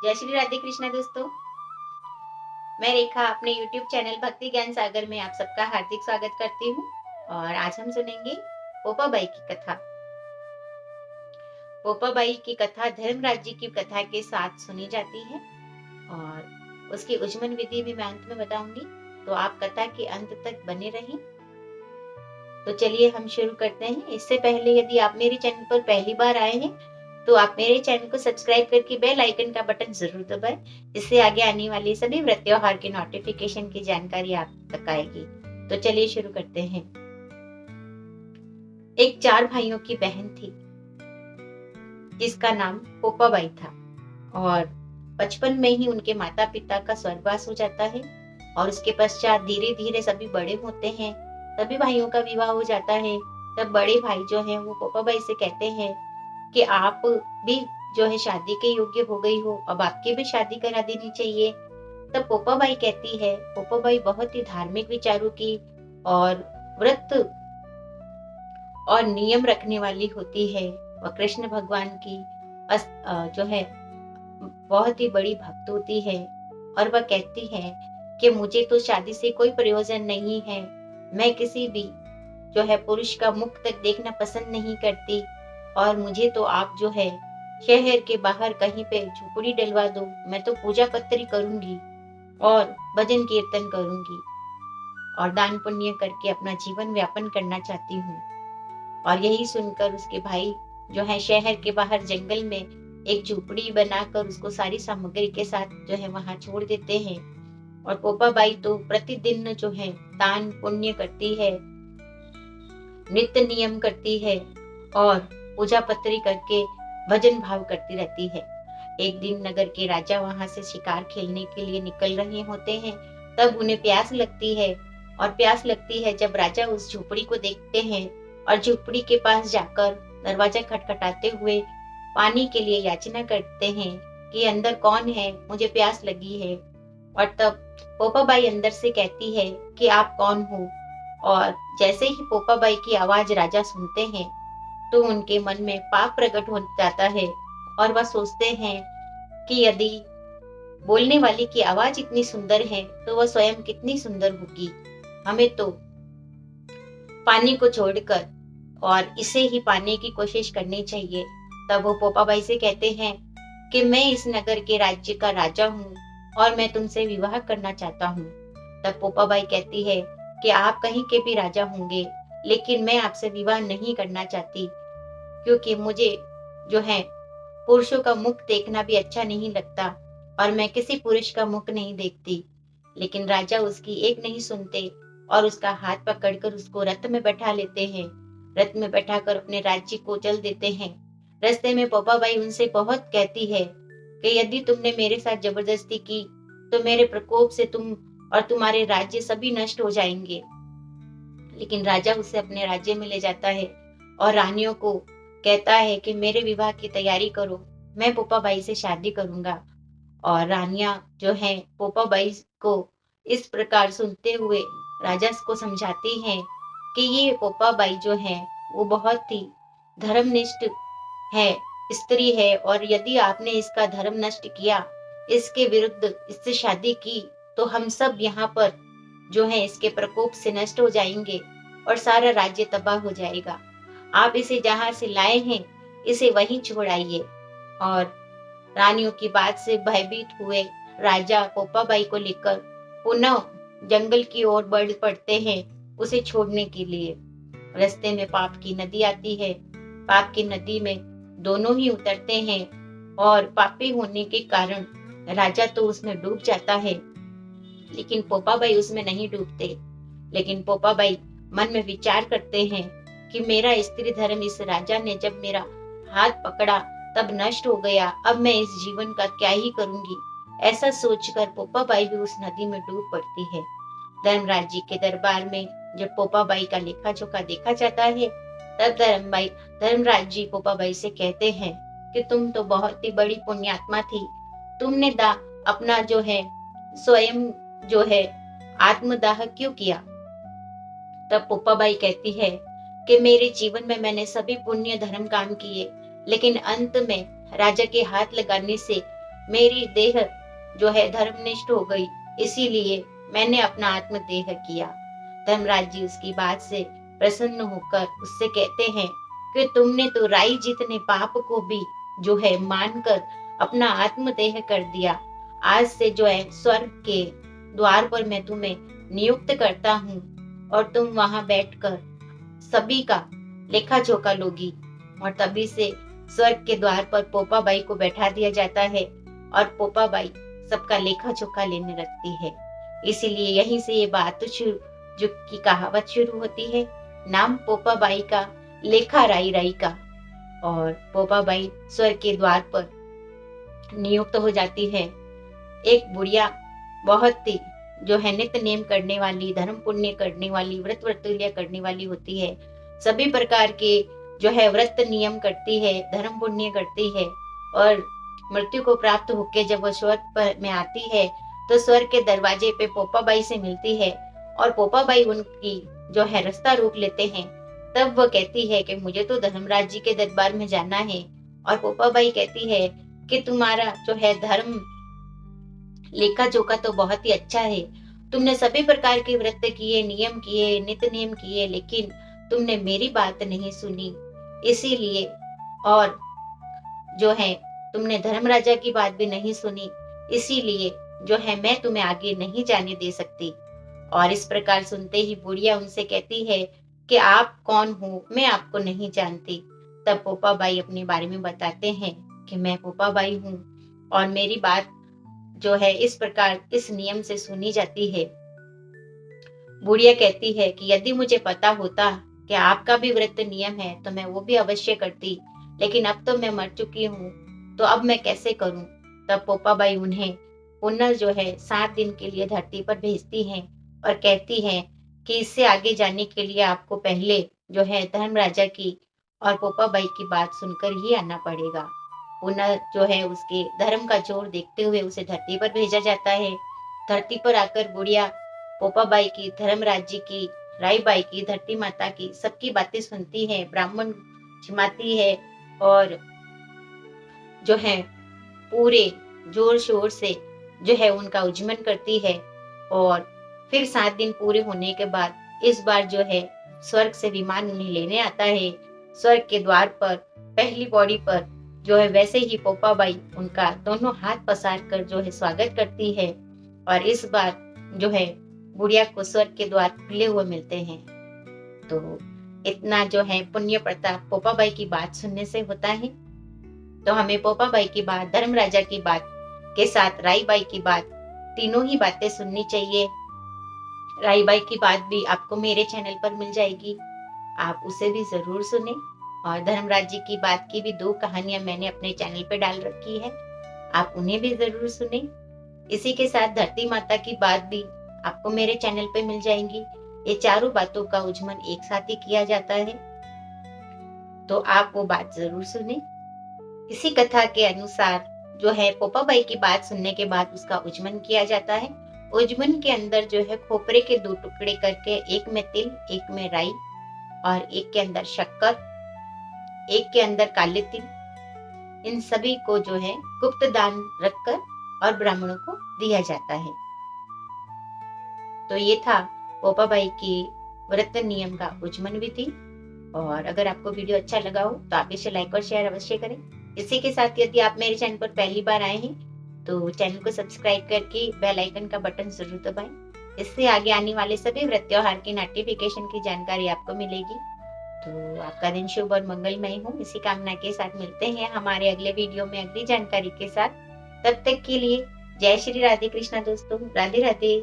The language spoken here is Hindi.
जय श्री राधे कृष्णा दोस्तों। मैं रेखा अपने YouTube चैनल भक्ति ज्ञान सागर में आप सबका हार्दिक स्वागत करती हूँ। और आज हम सुनेंगे पोपाबाई की कथा। पोपाबाई की कथा धर्मराज जी की कथा के साथ सुनी जाती है और उसकी उज्जमन विधि भी मैं अंत में बताऊंगी, तो आप कथा के अंत तक बने रहें। तो चलिए हम शुरू करते हैं। इससे पहले यदि आप मेरे चैनल पर पहली बार आए हैं तो आप मेरे चैनल को सब्सक्राइब करके बेल आइकन का बटन जरूर दबाएं। इससे आगे आने वाली सभी व्रत त्योहार के नोटिफिकेशन की जानकारी आप तक आएगी। तो चलिए शुरू करते हैं। एक 4 भाइयों की बहन थी जिसका नाम पोपाबाई था और बचपन में ही उनके माता पिता का स्वर्गवास हो जाता है और उसके पश्चात धीरे धीरे सभी बड़े होते हैं। सभी भाइयों का विवाह हो जाता है। तब बड़े भाई जो है वो पोपाबाई से कहते हैं कि आप भी जो है शादी के योग्य हो गई हो, अब आपकी भी शादी करा देनी चाहिए। तब पोपाबाई कहती है, पोपाबाई बहुत ही धार्मिक विचारों की और व्रत और नियम रखने वाली होती है। वह कृष्ण भगवान की जो है बहुत ही बड़ी भक्त होती है और वह कहती है कि मुझे तो शादी से कोई प्रयोजन नहीं है। मैं किसी भी जो है पुरुष का मुख तक देखना पसंद नहीं करती और मुझे तो आप जो है शहर के बाहर कहीं पे झोपड़ी डलवा दो, मैं तो पूजा पत्री करूंगी और भजन कीर्तन करूंगी और दान पुण्य करके अपना जीवन व्यापन करना चाहती हूँ। और यही सुनकर उसके भाई जो है शहर के बाहर जंगल में एक झोपड़ी बनाकर उसको सारी सामग्री के साथ जो है वहां छोड़ देते हैं। और पोपाबाई तो प्रतिदिन जो है दान पुण्य करती है, नित्य नियम करती है और पूजा पत्री करके भजन भाव करती रहती है। एक दिन नगर के राजा वहां से शिकार खेलने के लिए निकल रहे होते हैं। तब उन्हें प्यास लगती है और प्यास लगती है जब राजा उस झोपड़ी को देखते हैं और झोपड़ी के पास जाकर दरवाजा खटखटाते हुए पानी के लिए याचना करते हैं कि अंदर कौन है, मुझे प्यास लगी है। और तब पोपाबाई अंदर से कहती है कि आप कौन हो। और जैसे ही पोपाबाई की आवाज राजा सुनते हैं तो उनके मन में पाप प्रकट हो जाता है और वह सोचते हैं कि यदि बोलने वाली की आवाज इतनी सुंदर है तो वह स्वयं कितनी सुंदर होगी। हमें तो पानी को छोड़कर और इसे ही पाने की कोशिश करनी चाहिए। तब वो पोपाबाई से कहते हैं कि मैं इस नगर के राज्य का राजा हूँ और मैं तुमसे विवाह करना चाहता हूँ। तब पोपाबाई कहती है कि आप कहीं के भी राजा होंगे लेकिन मैं आपसे विवाह नहीं करना चाहती, क्योंकि मुझे जो है पुरुषों का मुख देखना भी अच्छा नहीं लगता और मैं किसी पुरुष का मुख नहीं देखती। लेकिन राजा उसकी एक नहीं सुनते और उसका हाथ पकड़कर उसको रथ में बैठा लेते हैं। रथ में बैठाकर अपने राज्य को चल देते हैं। रास्ते में पोपाबाई उनसे बहुत कहती है कि यदि तुमने मेरे साथ जबरदस्ती की तो मेरे प्रकोप से तुम और तुम्हारे राज्य सभी नष्ट हो जाएंगे। लेकिन राजा उसे अपने राज्य में ले जाता है और रानियों को कहता है कि मेरे विवाह की तैयारी करो, मैं पोपाबाई से शादी करूंगा। और रानियां जो है पोपाबाई को इस प्रकार सुनते हुए राजा को समझाती हैं कि ये पोपाबाई जो है वो बहुत ही धर्मनिष्ठ है, स्त्री है और यदि आपने इसका धर्म नष्ट किया, इसके विरुद्ध इससे शादी की तो हम सब यहाँ पर जो है इसके प्रकोप से नष्ट हो जाएंगे और सारा राज्य तबाह हो जाएगा। आप इसे जहां से लाए हैं इसे वहीं छोड़ आइए। और रानियों की बात से भयभीत हुए राजा पोपाबाई को लेकर पुनः जंगल की ओर बढ़ पड़ते हैं उसे छोड़ने के लिए। रास्ते में पाप की नदी आती है। पाप की नदी में दोनों ही उतरते हैं और पापी होने के कारण राजा तो उसमें डूब जाता है, लेकिन पोपाबाई उसमें नहीं डूबते। लेकिन पोपाबाई मन में विचार करते हैं कि मेरा स्त्री धर्म इस राजा ने जब मेरा हाथ पकड़ा तब नष्ट हो गया, अब मैं इस जीवन का क्या ही करूंगी। ऐसा सोचकर पोपाबाई भी उस नदी में डूब पड़ती है। धर्मराज जी के दरबार में जब पोपाबाई का लेखा जोखा देखा जाता है तब धर्मराज जी पोपाबाई से कहते हैं कि तुम तो बहुत ही बड़ी पुण्यात्मा थी, तुमने अपना जो है स्वयं जो है आत्मदाह क्यों किया। तब पोपाबाई कहती है कि मेरे जीवन में मैंने सभी पुण्य धर्म काम किए, लेकिन अंत में राजा के हाथ लगाने से मेरी देह जो है धर्मनिष्ठ हो गई, इसीलिए मैंने अपना आत्मदेह किया। धर्मराज जी उसकी बात से प्रसन्न होकर उससे कहते हैं कि तुमने तो राई जितने पाप को भी जो है मानकर अपना आत्मदेह कर दिया। आज से जो है स्वर्ग के द्वार पर मैं तुम्हें नियुक्त करता हूँ और तुम वहां बैठकर सभी का लेखा जोखा लोगी। और तभी से स्वर्ग के द्वार पर पोपाबाई को बैठा दिया जाता है और पोपाबाई सबका लेखा जोखा लेने लगती है। इसीलिए यहीं से ये बात जो की कहावत शुरू होती है, नाम पोपाबाई का, लेखा राई राई का। और पोपाबाई स्वर्ग के द्वार पर नियुक्त हो जाती है। एक बुढ़िया बहुत ही जो है नित्य नेम करने वाली, धर्म पुण्य करने वाली, व्रत व्रतुल्य करने वाली होती है। सभी प्रकार के जो है व्रत नियम करती है, धर्म पुण्य करती है और मृत्यु को प्राप्त होकर जब वो स्वर्ग पर में आती है तो स्वर्ग के दरवाजे पे पोपाबाई से मिलती है और पोपाबाई उनकी जो है रास्ता रोक लेते हैं। तब वो कहती है कि मुझे तो धर्मराज जी के दरबार में जाना है। और पोपाबाई कहती है कि तुम्हारा जो है धर्म लेखा जोखा तो बहुत ही अच्छा है, तुमने सभी प्रकार के व्रत किए, नियम किए, नित्य नियम किए, लेकिन तुमने मेरी बात नहीं सुनी। इसीलिए और जो है तुमने धर्मराजा की बात भी नहीं सुनी, इसीलिए जो है मैं तुम्हें आगे नहीं जाने दे सकती। और इस प्रकार सुनते ही बुढ़िया उनसे कहती है कि आप कौन हो, मैं आपको नहीं जानती। तब पोपाबाई अपने बारे में बताते हैं कि मैं पोपाबाई हूँ और मेरी बात जो है इस प्रकार इस नियम से सुनी जाती है। बुढ़िया कहती है कि यदि मुझे पता होता कि आपका भी व्रत नियम है तो मैं वो भी अवश्य करती, लेकिन अब तो मैं मर चुकी हूँ, तो अब मैं कैसे करूं। तब पोपाबाई उन्हें पुनः जो है 7 दिन के लिए धरती पर भेजती हैं और कहती हैं कि इससे आगे जाने के लिए आपको पहले जो है धर्मराजा की और पोपाबाई की बात सुनकर ही आना पड़ेगा। पुनः जो है उसके धर्म का जोर देखते हुए उसे धरती पर भेजा जाता है। धरती पर आकर बुढ़िया पोपाबाई की, धर्मराज जी की, राईबाई की, धरती माता की सबकी बातें सुनती है, ब्राह्मण जिमाती है और जो है पूरे जोर शोर से जो है उनका उज्जमन करती है। और फिर 7 दिन पूरे होने के बाद इस बार जो है स्वर्ग से विमान उन्हें लेने आता है। स्वर्ग के द्वार पर पहली पौड़ी पर जो है वैसे ही पोपाबाई उनका दोनों हाथ पसार कर जो है स्वागत करती है। और इस बार जो है बुढ़िया को स्वर्ग के द्वार खुले हुए मिलते हैं। तो इतना जो है पुण्य प्रताप पोपाबाई की बात सुनने से होता है। तो हमें पोपाबाई की बात, धर्मराजा की बात के साथ राईबाई की बात, तीनों ही बातें सुननी चाहिए। राईबाई की बात भी आपको मेरे चैनल पर मिल जाएगी, आप उसे भी जरूर सुने। और धर्मराज जी की बात की भी 2 कहानियां मैंने अपने चैनल पे डाल रखी है, आप उन्हें भी जरूर सुने। इसी के साथ धरती माता की बात भी आपको मेरे चैनल पे मिल जाएंगी। ये चारों बातों का उज्जमन एक साथ ही किया जाता है, तो आप वो बात जरूर सुने। इसी कथा के अनुसार जो है पोपाबाई की बात सुनने के बाद उसका उज्जमन किया जाता है। उज्जमन के अंदर जो है खोपरे के 2 टुकड़े करके, एक में तिल, एक में राई और एक के अंदर शक्कर, एक के अंदर काले तिल, इन सभी को जो है गुप्त दान रखकर और ब्राह्मणों को दिया जाता है। तो ये था पोपाबाई की व्रत नियम का उज्जमन विधि। और अगर आपको वीडियो अच्छा लगा हो तो आप इसे लाइक और शेयर अवश्य करें। इसी के साथ यदि आप मेरे चैनल पर पहली बार आए हैं तो चैनल को सब्सक्राइब करके बेल आइकन का बटन जरूर दबाएं। इससे आगे आने वाले सभी व्रत त्योहार की नोटिफिकेशन की जानकारी आपको मिलेगी। तो आपका दिन शुभ और मंगलमय हो, इसी कामना के साथ मिलते हैं हमारे अगले वीडियो में अगली जानकारी के साथ। तब तक के लिए जय श्री राधे कृष्णा दोस्तों, राधे राधे।